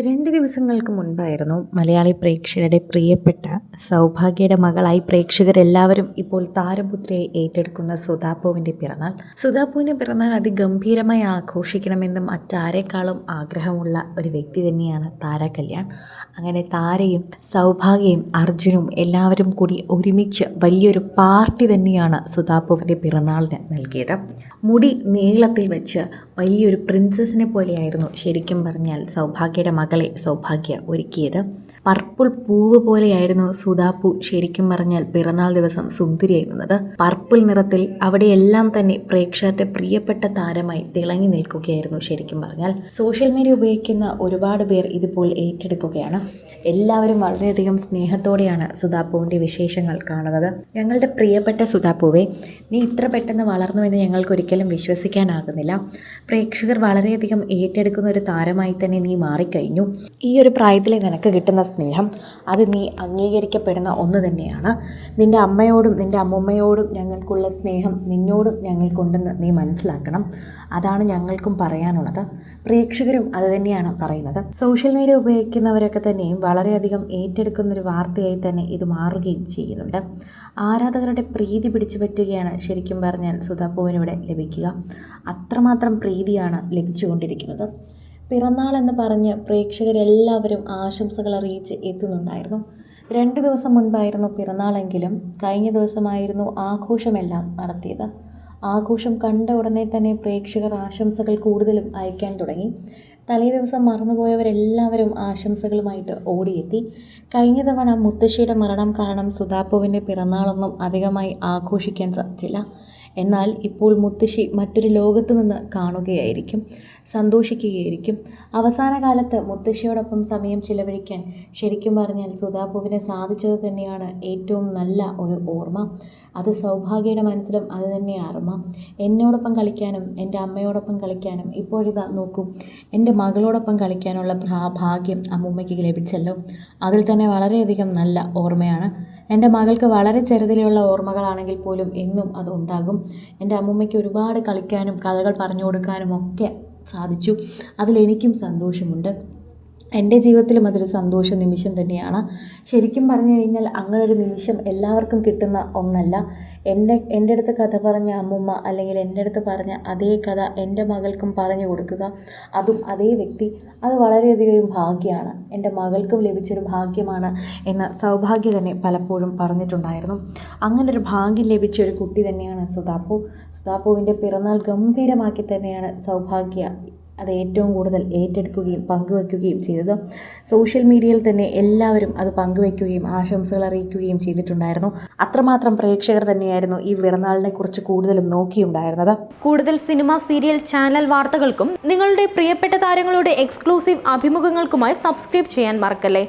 2 ദിവസങ്ങൾക്ക് മുൻപായിരുന്നു മലയാളി പ്രേക്ഷകരുടെ പ്രിയപ്പെട്ട സൗഭാഗ്യയുടെ മകളായി പ്രേക്ഷകരെല്ലാവരും ഇപ്പോൾ താരപുത്രിയെ ഏറ്റെടുക്കുന്ന സുധാപ്പുവിൻ്റെ പിറന്നാൾ. സുധാപ്പുവിൻ്റെ പിറന്നാൾ അതിഗംഭീരമായി ആഘോഷിക്കണമെന്നും മറ്റാരെക്കാളും ആഗ്രഹമുള്ള ഒരു വ്യക്തി തന്നെയാണ് താര കല്യാൺ. അങ്ങനെ താരയും സൗഭാഗ്യയും അർജുനും എല്ലാവരും കൂടി ഒരുമിച്ച് വലിയൊരു പാർട്ടി തന്നെയാണ് സുധാപ്പുവിൻ്റെ പിറന്നാളിന് നൽകിയത്. മുടി നീളത്തിൽ വെച്ച് വലിയൊരു പ്രിൻസസിനെ പോലെയായിരുന്നു ശരിക്കും പറഞ്ഞാൽ സൗഭാഗ്യയുടെ മകളെ സൗഭാഗ്യ ഒരുക്കിയത്. പർപ്പിൾ പൂവ് പോലെയായിരുന്നു സുധാപ്പു ശരിക്കും പറഞ്ഞാൽ പിറന്നാൾ ദിവസം സുന്ദരിയായി നിന്നത്. പർപ്പിൾ നിറത്തിൽ അവിടെയെല്ലാം തന്നെ പ്രേക്ഷകരുടെ പ്രിയപ്പെട്ട താരമായി തിളങ്ങി നിൽക്കുകയായിരുന്നു ശരിക്കും പറഞ്ഞാൽ. സോഷ്യൽ മീഡിയ ഉപയോഗിക്കുന്ന ഒരുപാട് പേർ ഇതിപ്പോൾ ഏറ്റെടുക്കുകയാണ്. എല്ലാവരും വളരെയധികം സ്നേഹത്തോടെയാണ് സുധാപ്പുവിൻ്റെ വിശേഷങ്ങൾ കാണുന്നത്. ഞങ്ങളുടെ പ്രിയപ്പെട്ട സുധാപ്പുവെ, നീ ഇത്ര പെട്ടെന്ന് വളർന്നുവെന്ന് ഞങ്ങൾക്കൊരിക്കലും വിശ്വസിക്കാനാകുന്നില്ല. പ്രേക്ഷകർ വളരെയധികം ഏറ്റെടുക്കുന്ന ഒരു താരമായി തന്നെ നീ മാറിക്കഴിഞ്ഞു. ഈ ഒരു പ്രായത്തിൽ നിനക്ക് കിട്ടുന്ന സ്നേഹം അത് നീ അംഗീകരിക്കപ്പെടുന്ന ഒന്ന് തന്നെയാണ്. നിൻ്റെ അമ്മയോടും നിൻ്റെ അമ്മുമ്മയോടും ഞങ്ങൾക്കുള്ള സ്നേഹം നിന്നോടും ഞങ്ങൾക്കുണ്ടെന്ന് നീ മനസ്സിലാക്കണം. അതാണ് ഞങ്ങൾക്കും പറയാനുള്ളത്. പ്രേക്ഷകരും അത് തന്നെയാണ് പറയുന്നത്. സോഷ്യൽ മീഡിയ ഉപയോഗിക്കുന്നവരൊക്കെ തന്നെയും വളരെയധികം ഏറ്റെടുക്കുന്നൊരു വാർത്തയായി തന്നെ ഇത് മാറുകയും ചെയ്യുന്നുണ്ട്. ആരാധകരുടെ പ്രീതി പിടിച്ചു പറ്റുകയാണ് ശരിക്കും പറഞ്ഞാൽ സുധാപ്പുവിനിവിടെ ലഭിക്കുക. അത്രമാത്രം പ്രീതിയാണ് ലഭിച്ചുകൊണ്ടിരിക്കുന്നത്. പിറന്നാൾ എന്ന് പറഞ്ഞ് പ്രേക്ഷകരെല്ലാവരും ആശംസകൾ അറിയിച്ച് എത്തുന്നുണ്ടായിരുന്നു. 2 ദിവസം മുൻപായിരുന്നു പിറന്നാളെങ്കിലും കഴിഞ്ഞ ദിവസമായിരുന്നു ആഘോഷമെല്ലാം നടത്തിയത്. ആഘോഷം കണ്ട ഉടനെ തന്നെ പ്രേക്ഷകർ ആശംസകൾ കൂടുതലും അയക്കാൻ തുടങ്ങി. തലേ ദിവസം മറന്നുപോയവരെല്ലാവരും ആശംസകളുമായിട്ട് ഓടിയെത്തി. കഴിഞ്ഞ തവണ മുത്തശ്ശിയുടെ മരണം കാരണം സുധാപ്പുവിൻ്റെ പിറന്നാളൊന്നും അധികമായി ആഘോഷിക്കാൻ സാധിച്ചില്ല. എന്നാൽ ഇപ്പോൾ മുത്തശ്ശി മറ്റൊരു ലോകത്ത് നിന്ന് കാണുകയായിരിക്കും, സന്തോഷിക്കുകയായിരിക്കും. അവസാന കാലത്ത് മുത്തശ്ശിയോടൊപ്പം സമയം ചിലവഴിക്കാൻ ശരിക്കും പറഞ്ഞാൽ സുധാപ്പുവിന് സാധിച്ചത് തന്നെയാണ് ഏറ്റവും നല്ല ഒരു ഓർമ്മ. അത് സൗഭാഗ്യയുടെ മനസ്സിലും അത് തന്നെ ഓർമ്മ. എന്നോടൊപ്പം കളിക്കാനും എൻ്റെ അമ്മയോടൊപ്പം കളിക്കാനും ഇപ്പോഴിതാ നോക്കൂ, എൻ്റെ മകളോടൊപ്പം കളിക്കാനുള്ള ഭാഗ്യം അമ്മൂമ്മയ്ക്ക് ലഭിച്ചല്ലോ. അതിൽ തന്നെ വളരെയധികം നല്ല ഓർമ്മയാണ്. എൻ്റെ മകൾക്ക് വളരെ ചെറുതിലുള്ള ഓർമ്മകളാണെങ്കിൽ പോലും എന്നും അത് ഉണ്ടാകും. എൻ്റെ അമ്മൂമ്മയ്ക്ക് ഒരുപാട് കളിക്കാനും കഥകൾ പറഞ്ഞു കൊടുക്കാനും ഒക്കെ സാധിച്ചു. അതിലെനിക്കും സന്തോഷമുണ്ട്. എൻ്റെ ജീവിതത്തിലും അതൊരു സന്തോഷ നിമിഷം തന്നെയാണ്. ശരിക്കും പറഞ്ഞു കഴിഞ്ഞാൽ അങ്ങനൊരു നിമിഷം എല്ലാവർക്കും കിട്ടുന്ന ഒന്നല്ല. എൻ്റെ അടുത്ത് കഥ പറഞ്ഞ അമ്മൂമ്മ അല്ലെങ്കിൽ എൻ്റെ അടുത്ത് പറഞ്ഞ അതേ കഥ എൻ്റെ മകൾക്കും പറഞ്ഞു കൊടുക്കുക, അതും അതേ വ്യക്തി, അത് വളരെയധികം ഒരു ഭാഗ്യമാണ്. എൻ്റെ മകൾക്കും ലഭിച്ചൊരു ഭാഗ്യമാണ് എന്ന് സൗഭാഗ്യ തന്നെ പലപ്പോഴും പറഞ്ഞിട്ടുണ്ടായിരുന്നു. അങ്ങനൊരു ഭാഗ്യം ലഭിച്ച ഒരു കുട്ടി തന്നെയാണ് സുധാപ്പു. സുധാപ്പുവിൻ്റെ പിറന്നാൾ ഗംഭീരമാക്കി തന്നെയാണ് സൗഭാഗ്യ അത് ഏറ്റവും കൂടുതൽ ഏറ്റെടുക്കുകയും പങ്കുവയ്ക്കുകയും ചെയ്തത്. സോഷ്യൽ മീഡിയയിൽ തന്നെ എല്ലാവരും അത് പങ്കുവയ്ക്കുകയും ആശംസകൾ അറിയിക്കുകയും ചെയ്തിട്ടുണ്ടായിരുന്നു. അത്രമാത്രം പ്രേക്ഷകർ തന്നെയായിരുന്നു ഈ പിറന്നാളിനെ കുറിച്ച് കൂടുതലും നോക്കിയുണ്ടായിരുന്നത്. കൂടുതൽ സിനിമ, സീരിയൽ, ചാനൽ വാർത്തകൾക്കും നിങ്ങളുടെ പ്രിയപ്പെട്ട താരങ്ങളുടെ എക്സ്ക്ലൂസീവ് അഭിമുഖങ്ങൾക്കുമായി സബ്സ്ക്രൈബ് ചെയ്യാൻ മറക്കല്ലേ.